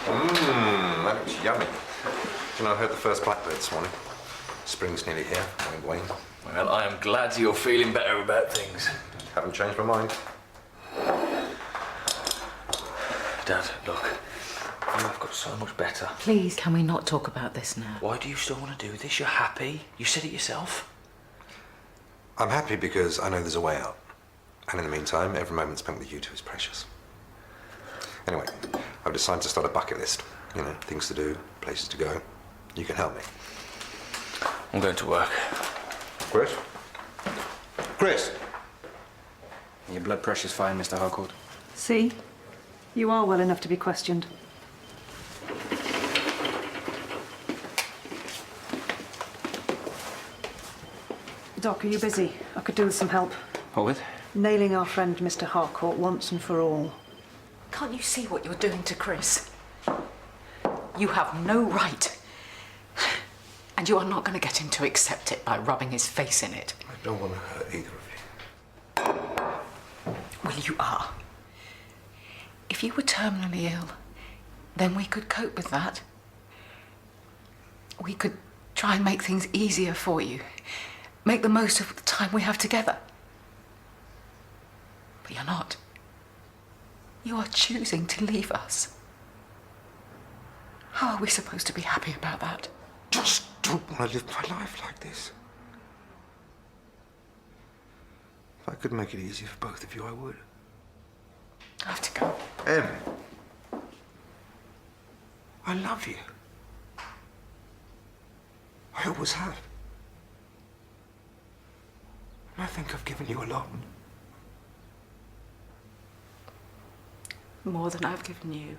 That looks yummy. You know, I heard the first blackbird this morning. Spring's nearly here. Wayne Wayne. Well, I am glad you're feeling better about things. Haven't changed my mind. Dad, look. I've got so much better. Please, can we not talk about this now? Why do you still want to do this? You're happy. You said it yourself. I'm happy because I know there's a way out. And in the meantime, every moment spent with you two is precious. Anyway, I've decided to start a bucket list. You know, things to do, places to go. You can help me. I'm going to work. Chris? Chris! Your blood pressure's fine, Mr. Harcourt. See? You are well enough to be questioned. Doc, are you busy? I could do with some help. What with? Nailing our friend Mr. Harcourt once and for all. Can't you see what you're doing to Chris? You have no right. And you are not going to get him to accept it by rubbing his face in it. I don't want to hurt either of you. Well, you are. If you were terminally ill, then we could cope with that. We could try and make things easier for you. Make the most of the time we have together. But you're not. You are choosing to leave us. How are we supposed to be happy about that? Just don't want to live my life like this. If I could make it easier for both of you, I would. I have to go. Em, I love you. I always have. And I think I've given you a lot. More than I've given you.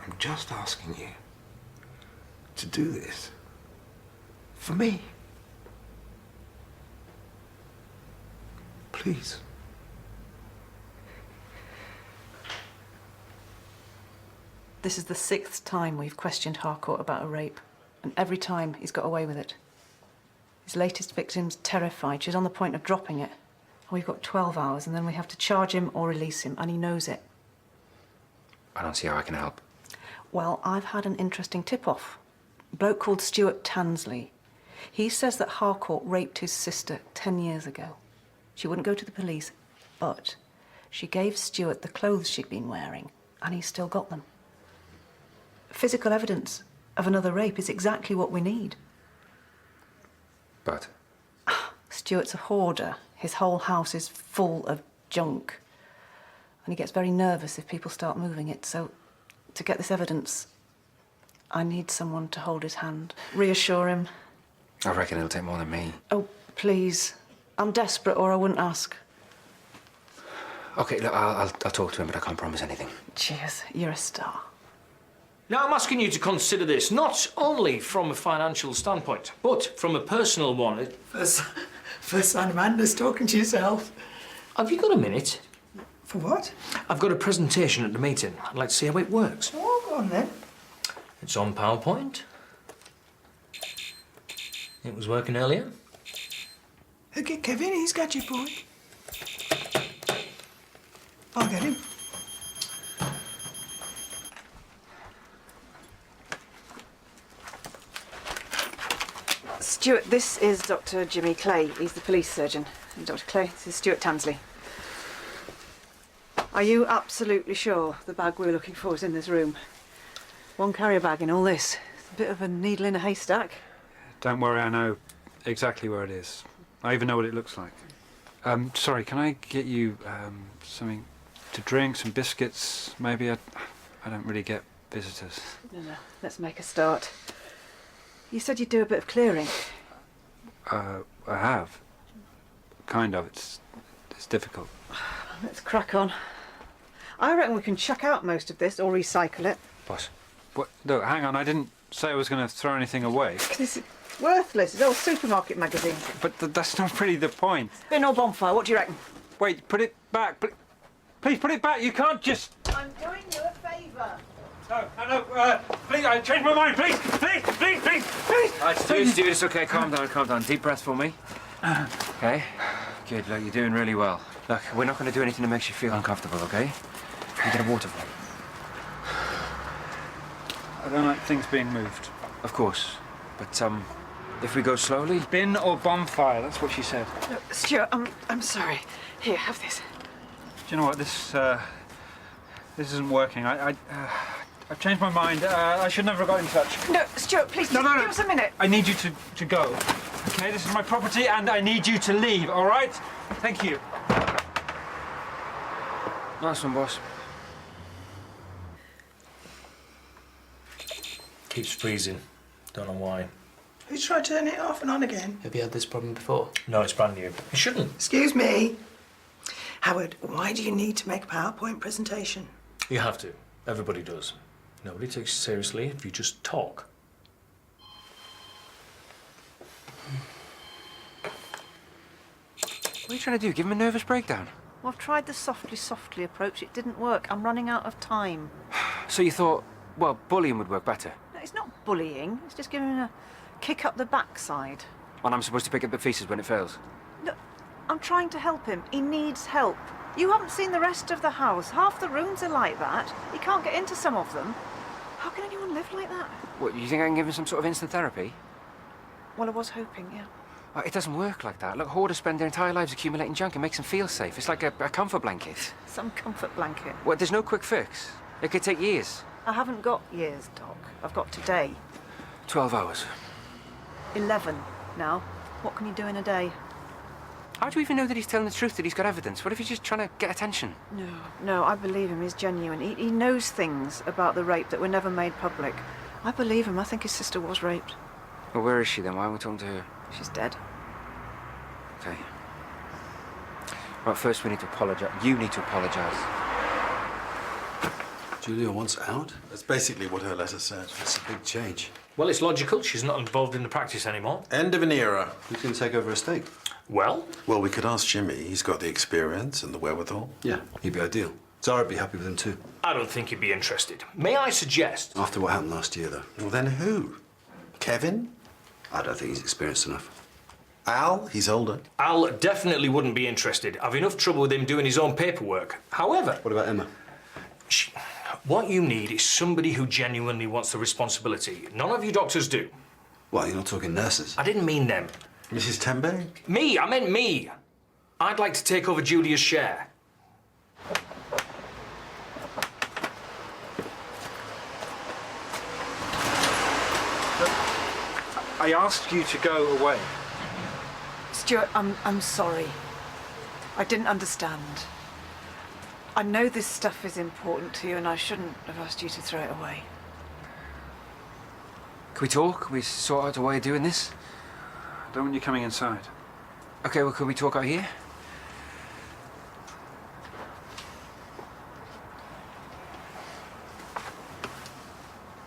I'm just asking you to do this for me. Please. This is the 6th time we've questioned Harcourt about a rape, and every time he's got away with it. His latest victim's terrified. She's on the point of dropping it. We've got 12 hours, and then we have to charge him or release him, and he knows it. I don't see how I can help. Well, I've had an interesting tip-off. A bloke called Stuart Tansley. He says that Harcourt raped his sister 10 years ago. She wouldn't go to the police, but she gave Stuart the clothes she'd been wearing, and he's still got them. Physical evidence of another rape is exactly what we need. But? Stuart's a hoarder. His whole house is full of junk. And he gets very nervous if people start moving it. So, to get this evidence, I need someone to hold his hand, reassure him. I reckon it'll take more than me. Oh, please. I'm desperate, or I wouldn't ask. OK, look, I'll talk to him, but I can't promise anything. Cheers. You're a star. Now, I'm asking you to consider this, not only from a financial standpoint, but from a personal one. First sign of madness, talking to yourself. Have you got a minute? For what? I've got a presentation at the meeting. I'd like to see how it works. Oh, go on then. It's on PowerPoint. It was working earlier. Okay, Kevin, he's got your point. I'll get him. Stuart, this is Dr. Jimmy Clay. He's the police surgeon. And Dr. Clay, this is Stuart Tansley. Are you absolutely sure the bag we're looking for is in this room? One carrier bag in all this. It's a bit of a needle in a haystack. Don't worry, I know exactly where it is. I even know what it looks like. Sorry, can I get you something to drink, some biscuits, maybe? I don't really get visitors. No, let's make a start. You said you'd do a bit of clearing. I have. Kind of. It's difficult. Let's crack on. I reckon we can chuck out most of this or recycle it. Boss. What? No, hang on. I didn't say I was going to throw anything away. This is worthless. It's all supermarket magazine. But that's not really the point. Bin or bonfire, what do you reckon? Wait, put it back. Please put it back. You can't just... I'm doing you a favour. No, please, I changed my mind. Please. All right, Stuart, it's okay. Calm down. Deep breath for me. OK. Good, look, you're doing really well. Look, we're not going to do anything that makes you feel uncomfortable, okay? Can you get a water for me? I don't like things being moved. Of course. But, if we go slowly... Bin or bonfire, that's what she said. Look, Stuart, I'm sorry. Here, have this. Do you know what, this isn't working. I've changed my mind. I should never have got in touch. No, Stuart, please, No. give us a minute. I need you to go. Okay, this is my property and I need you to leave, all right? Thank you. Nice one, boss. Keeps freezing. Don't know why. Who's tried turning it off and on again? Have you had this problem before? No, it's brand new. You shouldn't. Excuse me. Howard, why do you need to make a PowerPoint presentation? You have to. Everybody does. Nobody takes you seriously if you just talk. What are you trying to do? Give him a nervous breakdown? Well, I've tried the softly approach. It didn't work. I'm running out of time. So you thought, well, bullying would work better? No, it's not bullying. It's just giving him a kick up the backside. And I'm supposed to pick up the pieces when it fails? Look, I'm trying to help him. He needs help. You haven't seen the rest of the house. Half the rooms are like that. He can't get into some of them. How can anyone live like that? What, you think I can give him some sort of instant therapy? Well, I was hoping, yeah. It doesn't work like that. Look, hoarders spend their entire lives accumulating junk. It makes them feel safe. It's like a comfort blanket. Some comfort blanket. Well, there's no quick fix. It could take years. I haven't got years, Doc. I've got today. 12 hours. 11 now. What can you do in a day? How do you even know that he's telling the truth, that he's got evidence? What if he's just trying to get attention? No, I believe him. He's genuine. He knows things about the rape that were never made public. I believe him. I think his sister was raped. Well, where is she then? Why aren't we talking to her? She's dead. Okay. Right, first we need to apologise. You need to apologise. Julia wants out? That's basically what her letter said. It's a big change. Well, it's logical. She's not involved in the practice anymore. End of an era. Who's going to take over her estate? Well? Well, we could ask Jimmy. He's got the experience and the wherewithal. Yeah, he'd be ideal. Zara'd be happy with him too. I don't think he'd be interested. May I suggest? After what happened last year, though. Well, then who? Kevin? I don't think he's experienced enough. Al? He's older. Al definitely wouldn't be interested. I've enough trouble with him doing his own paperwork. However... What about Emma? What you need is somebody who genuinely wants the responsibility. None of you doctors do. What, you're not talking nurses? I didn't mean them. Mrs. Tembe? Me, I meant me. I'd like to take over Julia's share. I asked you to go away. Stuart, I'm sorry. I didn't understand. I know this stuff is important to you and I shouldn't have asked you to throw it away. Can we talk? Can we sort out a way of doing this? I don't want you coming inside. Okay, well, can we talk out here?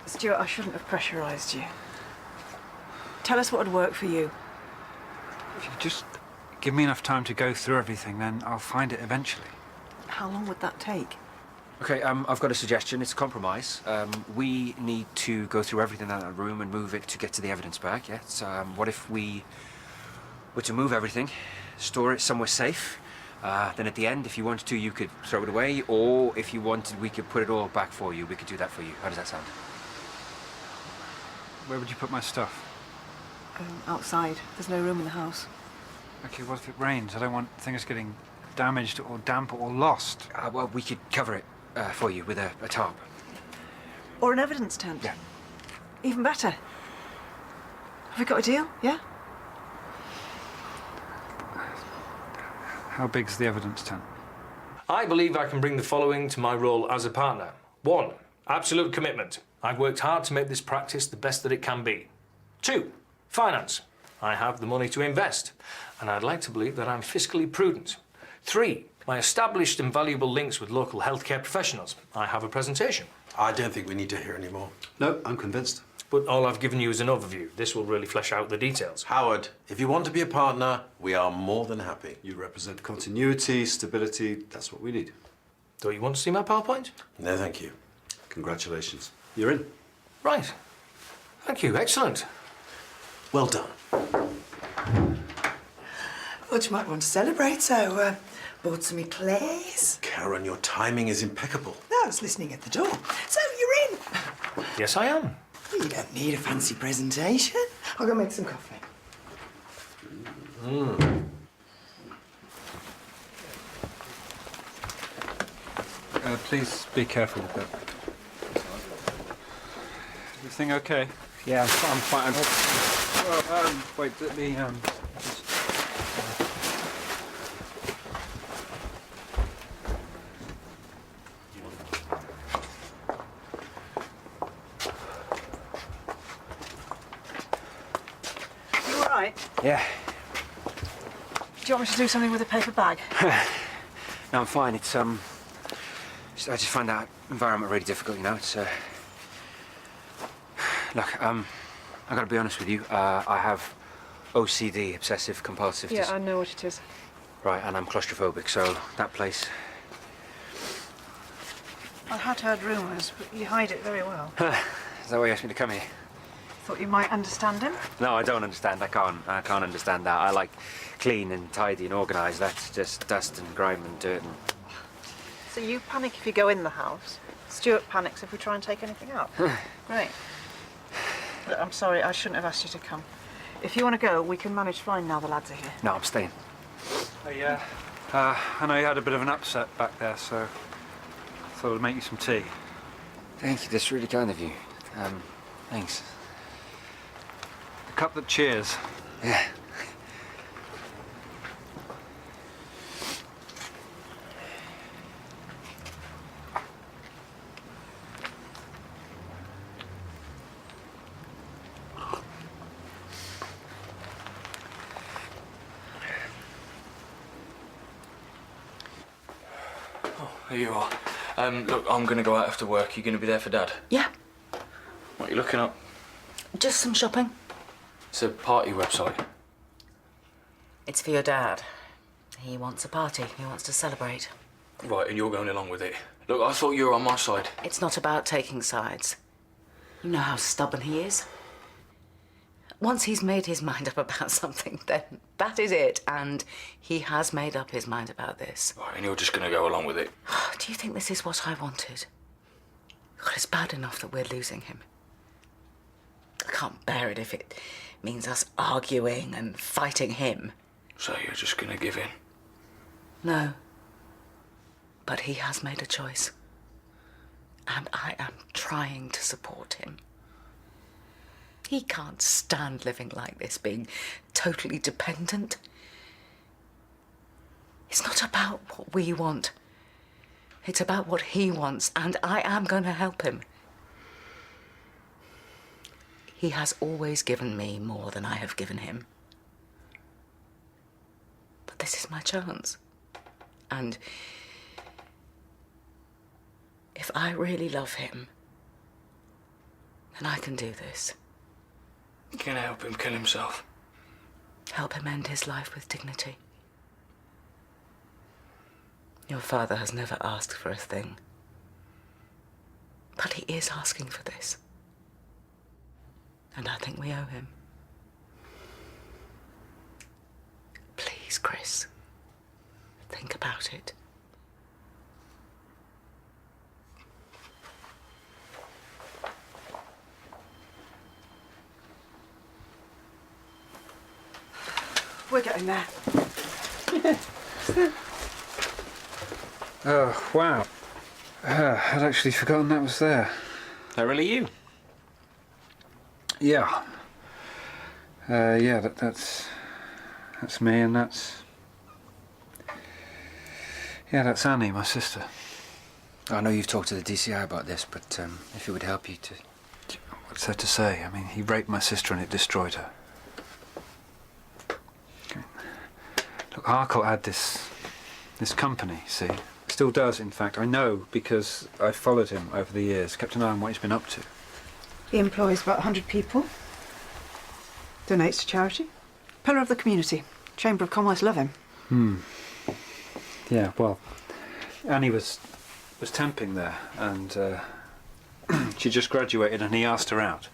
Stuart, I shouldn't have pressurised you. Tell us what would work for you. If you just give me enough time to go through everything, then I'll find it eventually. How long would that take? Okay, I've got a suggestion. It's a compromise. We need to go through everything in that room and move it to get to the evidence bag, yeah? So, what if we were to move everything, store it somewhere safe, then at the end, if you wanted to, you could throw it away, or if you wanted, we could put it all back for you. We could do that for you. How does that sound? Where would you put my stuff? Outside. There's no room in the house. Okay, what if it rains? I don't want things getting damaged or damp or lost. Well, we could cover it for you with a tarp. Or an evidence tent. Yeah. Even better. Have we got a deal? Yeah? How big's the evidence tent? I believe I can bring the following to my role as a partner. 1, absolute commitment. I've worked hard to make this practice the best that it can be. 2, finance. I have the money to invest, and I'd like to believe that I'm fiscally prudent. 3, my established and valuable links with local healthcare professionals. I have a presentation. I don't think we need to hear any more. No, I'm convinced. But all I've given you is an overview. This will really flesh out the details. Howard, if you want to be a partner, we are more than happy. You represent continuity, stability. That's what we need. Don't you want to see my PowerPoint? No, thank you. Congratulations. You're in. Right. Thank you. Excellent. Well done. Thought you might want to celebrate, so bought some eclairs. Karen, your timing is impeccable. No, I was listening at the door. So you're in. Yes, I am. You don't need a fancy presentation. I'll go make some coffee. Please be careful with that. Everything okay? Yeah, I'm fine. Well, wait, let me, just... You all right? Yeah. Do you want me to do something with a paper bag? No, I'm fine. It's, I just find that environment really difficult, you know? It's, Look, I gotta be honest with you. I have OCD, obsessive compulsive Yeah, I know what it is. Right, and I'm claustrophobic, so that place... I had heard rumours, but you hide it very well. Is that why you asked me to come here? Thought you might understand him. No, I don't understand. I can't understand that. I like clean and tidy and organised. That's just dust and grime and dirt and... So you panic if you go in the house. Stuart panics if we try and take anything out. Great. Look, I'm sorry, I shouldn't have asked you to come. If you want to go, we can manage fine now the lads are here. No, I'm staying. Yeah. I know you had a bit of an upset back there, so I thought I'd make you some tea. Thank you. That's really kind of you. Thanks. A cup that cheers. Yeah. Here you are. Look, I'm going to go out after work. You going to be there for Dad? Yeah, What are you looking up? just some shopping. It's a party website. It's for your dad. He wants a party. He wants to celebrate. Right, and you're going along with it. Look, I thought you were on my side. It's not about taking sides. You know how stubborn he is. Once he's made his mind up about something, then that is it. And he has made up his mind about this. Right, and you're just going to go along with it. Do you think this is what I wanted? God, it's bad enough that we're losing him. I can't bear it if it means us arguing and fighting him. So you're just going to give in? No. But he has made a choice. And I am trying to support him. He can't stand living like this, being totally dependent. It's not about what we want. It's about what he wants, and I am going to help him. He has always given me more than I have given him. But this is my chance. And if I really love him, then I can do this. You can help him kill himself. Help him end his life with dignity. Your father has never asked for a thing. But he is asking for this. And I think we owe him. Please, Chris, think about it. We're getting there. Oh, wow. I'd actually forgotten that was there. That really you? Yeah. Yeah, that's me, and that's Annie, my sister. I know you've talked to the DCI about this, but if it would help you to... What's there to say? I mean, he raped my sister and it destroyed her. Look, Harcourt had this company, see? Still does, in fact. I know because I followed him over the years, kept an eye on what he's been up to. He employs about 100 people. Donates to charity. Pillar of the community. Chamber of Commerce love him. Yeah, well, Annie was temping there, and she just graduated, and he asked her out.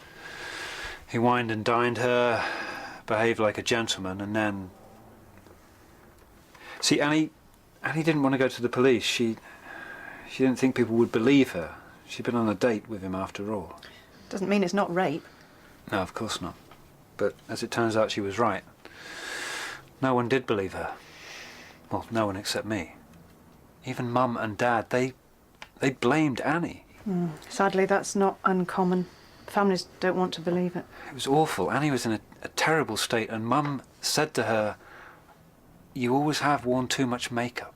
He wined and dined her, behaved like a gentleman, and then See, Annie didn't want to go to the police. She didn't think people would believe her. She'd been on a date with him after all. Doesn't mean it's not rape. No, of course not. But as it turns out, she was right. No one did believe her. Well, no one except me. Even Mum and Dad, they blamed Annie. Sadly, that's not uncommon. Families don't want to believe it. It was awful. Annie was in a terrible state, and Mum said to her, "You always have worn too much makeup."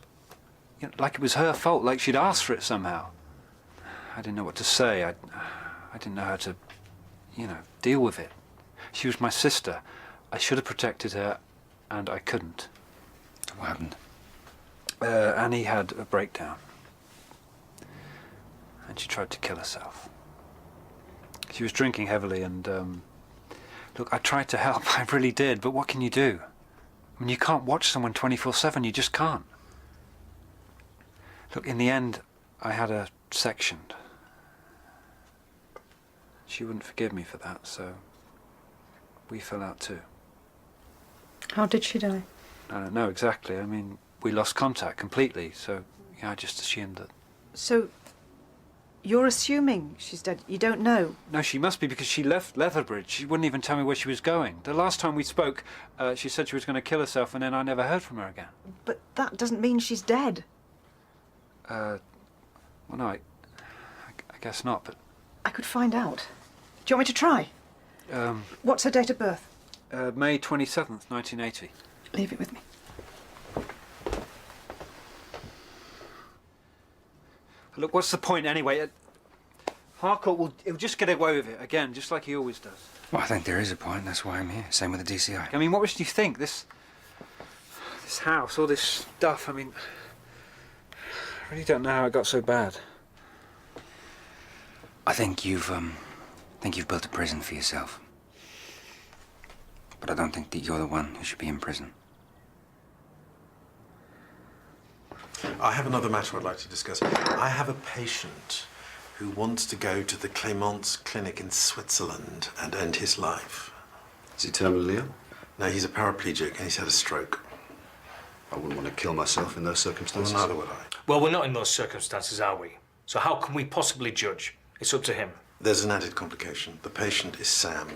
You know, like it was her fault, like she'd asked for it somehow. I didn't know what to say. I didn't know how to, deal with it. She was my sister. I should have protected her, and I couldn't. So what happened? Annie had a breakdown. And she tried to kill herself. She was drinking heavily and, look, I tried to help, I really did, but what can you do? I mean, you can't watch someone 24/7, you just can't. Look, in the end, I had her sectioned. She wouldn't forgive me for that, so we fell out too. How did she die? I don't know exactly. I mean, we lost contact completely, so yeah, I just assumed that. So, you're assuming she's dead? You don't know? No, she must be, because she left Leatherbridge. She wouldn't even tell me where she was going. The last time we spoke, she said she was going to kill herself, and then I never heard from her again. But that doesn't mean she's dead. Well, no, I guess not, but... I could find out. Do you want me to try? What's her date of birth? May 27th, 1980. Leave it with me. Look, what's the point anyway? Harcourt he'll just get away with it again, just like he always does. Well, I think there is a point. That's why I'm here. Same with the DCI. I mean, what would you think? This house, all this stuff, I mean... I really don't know how it got so bad. I think you've built a prison for yourself. But I don't think that you're the one who should be in prison. I have another matter I'd like to discuss. I have a patient who wants to go to the Clemence Clinic in Switzerland and end his life. Is he terminally ill? No, he's a paraplegic and he's had a stroke. I wouldn't want to kill myself in those circumstances. Well, neither would I. Well, we're not in those circumstances, are we? So how can we possibly judge? It's up to him. There's an added complication. The patient is Sam,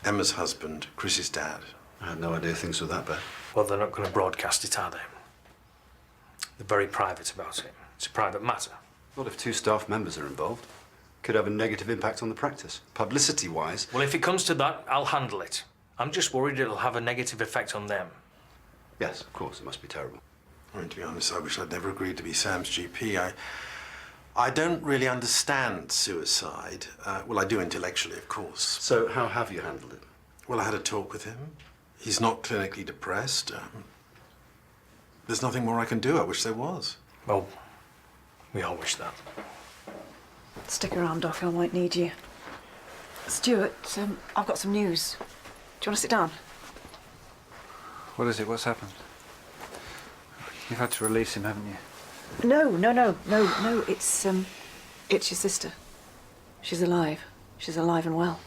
Emma's husband, Chris's dad. I had no idea things were that bad. Well, they're not going to broadcast it, are they? They're very private about it. It's a private matter. What if two staff members are involved? Could have a negative impact on the practice. Publicity-wise... Well, if it comes to that, I'll handle it. I'm just worried it'll have a negative effect on them. Yes, of course, it must be terrible. I mean, to be honest, I wish I'd never agreed to be Sam's GP. I don't really understand suicide. Well, I do intellectually, of course. So how have you handled it? Well, I had a talk with him. He's not clinically depressed. There's nothing more I can do. I wish there was. Well, we all wish that. Stick around, Doc. I might need you. Stuart, I've got some news. Do you want to sit down? What is it? What's happened? You've had to release him, haven't you? No. It's your sister. She's alive. She's alive and well.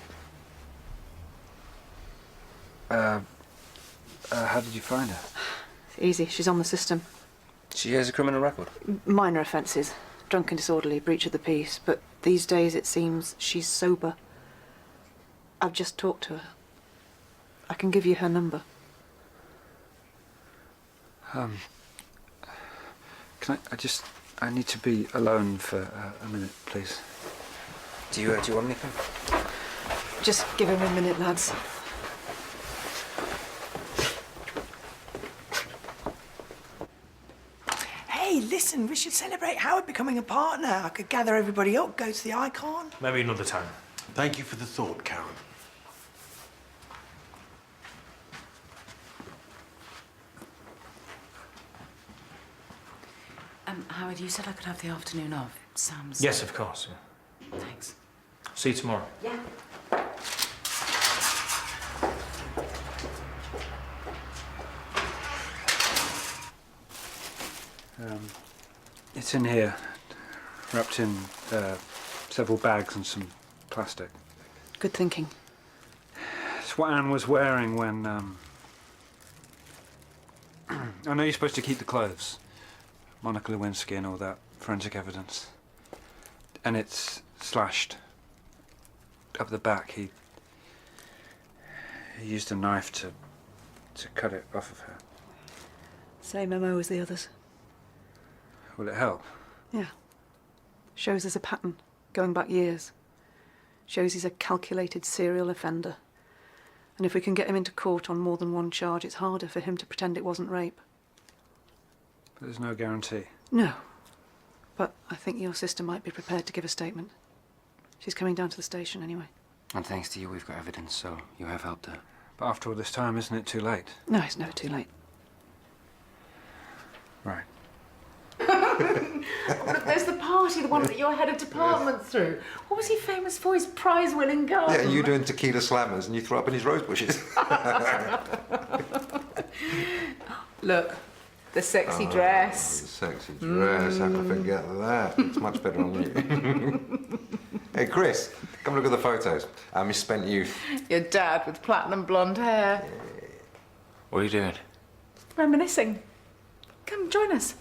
How did you find her? It's easy. She's on the system. She has a criminal record. Minor offences. Drunk and disorderly, breach of the peace. But these days it seems she's sober. I've just talked to her. I can give you her number. Can I need to be alone for a minute, please. Do you want anything? Just give him a minute, lads. Hey, listen, we should celebrate Howard becoming a partner. I could gather everybody up, go to the Icon. Maybe another time. Thank you for the thought, Karen. Howard, you said I could have the afternoon off. Sam's... Yes, of course. Yeah. Thanks. See you tomorrow. Yeah. It's in here, wrapped in several bags and some plastic. Good thinking. It's what Anne was wearing when I know you're supposed to keep the clothes. Monica Lewinsky and all that forensic evidence. And it's slashed. Up the back, he used a knife to cut it off of her. Same MO as the others. Will it help? Yeah. Shows there's a pattern, going back years. Shows he's a calculated serial offender. And if we can get him into court on more than one charge, it's harder for him to pretend it wasn't rape. But there's no guarantee. No. But I think your sister might be prepared to give a statement. She's coming down to the station anyway. And thanks to you, we've got evidence, so you have helped her. But after all this time, isn't it too late? No, it's never too late. Right. Look, there's the party, the one that your head of department threw. What was he famous for? His prize-winning garden. Yeah, you doing tequila slammers and you throw up in his rose bushes. Look, the sexy dress. The sexy dress, how could I forget that? It's much better on you. Hey, Chris, come look at the photos. Our misspent youth. Your dad with platinum blonde hair. What are you doing? Reminiscing. Come, join us.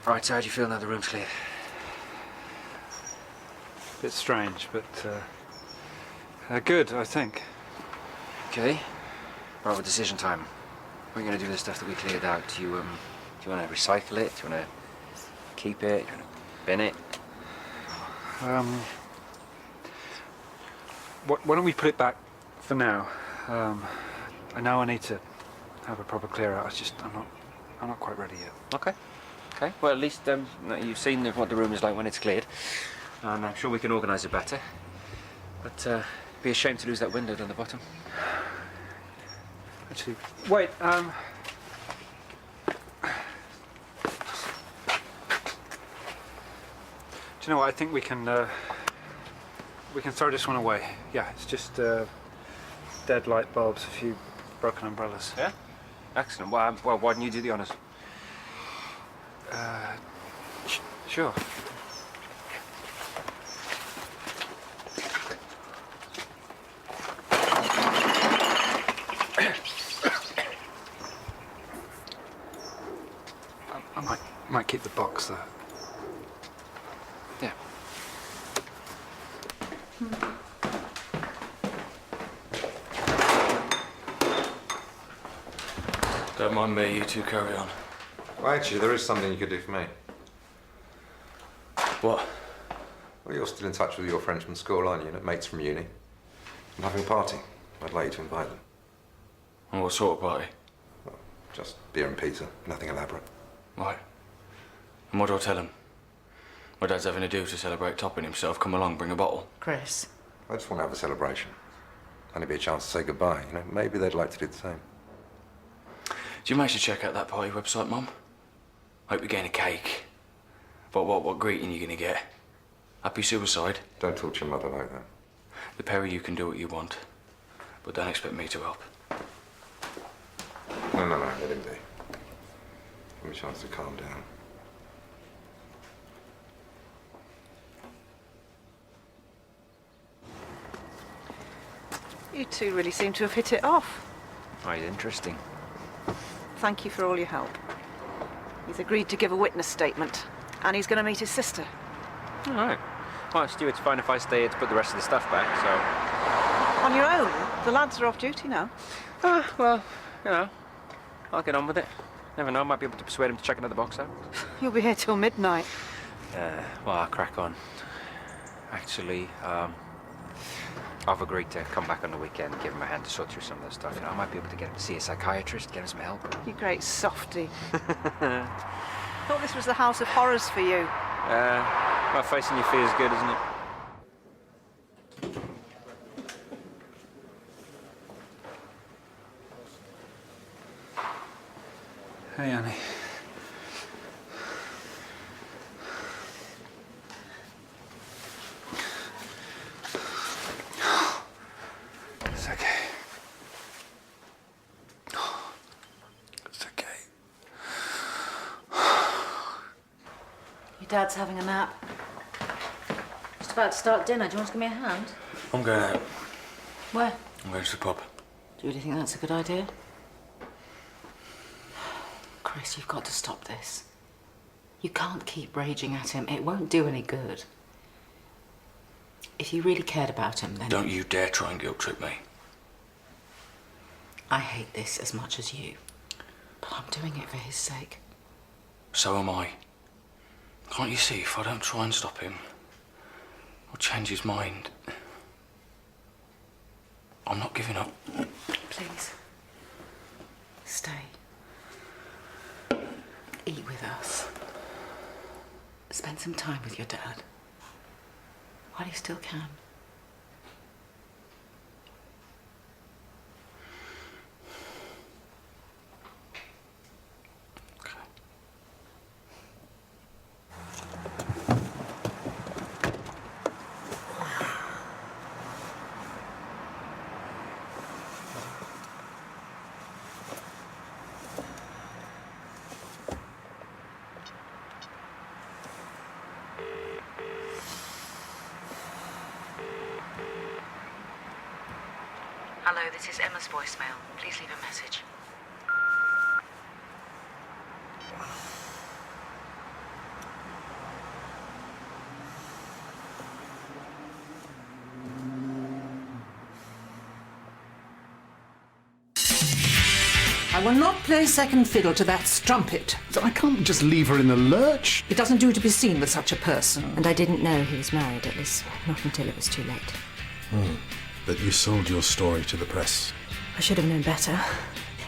Right, so how do you feel now the room's clear? Bit strange, but good, I think. Okay. Right, with decision time. What are you going to do with the stuff that we cleared out? Do you want to recycle it? Do you want to keep it? Do you want to bin it? Why don't we put it back for now? I know I need to have a proper clear out. I'm not quite ready yet. Okay. Okay. Well, at least you've seen what the room is like when it's cleared, and I'm sure we can organise it better. But it'd be a shame to lose that window down the bottom. Actually, wait. Do you know what? I think we can throw this one away. Yeah, it's just dead light bulbs, a few broken umbrellas. Yeah. Excellent. Well, why didn't you do the honours? Sure. I might keep the box though. Yeah. Don't mind me, you two carry on. Well, actually, there is something you could do for me. What? Well, you're still in touch with your friends from school, aren't you? Mates from uni. I'm having a party. I'd like you to invite them. And what sort of party? Well, just beer and pizza. Nothing elaborate. Right. And what do I tell him? My dad's having a do to celebrate topping himself. Come along, bring a bottle. Chris. I just want to have a celebration. Only be a chance to say goodbye. You know, maybe they'd like to do the same. Do you manage to check out that party website, Mum? Hope you're getting a cake. But what greeting you gonna get? Happy suicide? Don't talk to your mother like that. The pair of you can do what you want. But don't expect me to help. No, let him be. Give him a chance to calm down. You two really seem to have hit it off. Right, interesting. Thank you for all your help. He's agreed to give a witness statement, and he's going to meet his sister. All right. Well, Stuart's fine if I stay here to put the rest of the stuff back, so... On your own? The lads are off duty now. Well, you know, I'll get on with it. Never know, I might be able to persuade him to check another box out. You'll be here till midnight. Well, I'll crack on. Actually, I've agreed to come back on the weekend, give him a hand to sort through some of the stuff. You know, I might be able to get him to see a psychiatrist, get him some help. You great softy. Thought this was the house of horrors for you. Well, facing your fear is good, isn't it? Hey, Annie. It's okay. It's okay. Your dad's having a nap. about to start dinner. Do you want to give me a hand? I'm going out. Where? I'm going to the pub. Do you really think that's a good idea? Chris, you've got to stop this. You can't keep raging at him. It won't do any good. If you really cared about him, then... Don't you dare try and guilt trip me. I hate this as much as you. But I'm doing it for his sake. So am I. Can't you see if I don't try and stop him or change his mind, I'm not giving up. Please. Stay. Eat with us. Spend some time with your dad. While you still can. Hello, this is Emma's voicemail. Please leave a message. I will not play second fiddle to that strumpet. I can't just leave her in the lurch. It doesn't do to be seen with such a person. And I didn't know he was married, at least not until it was too late. But you sold your story to the press. I should have known better.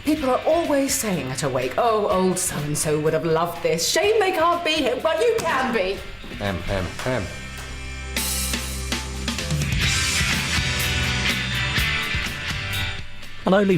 People are always saying at a wake, oh, old so-and-so would have loved this. Shame they can't be here, but you can be. Em. And only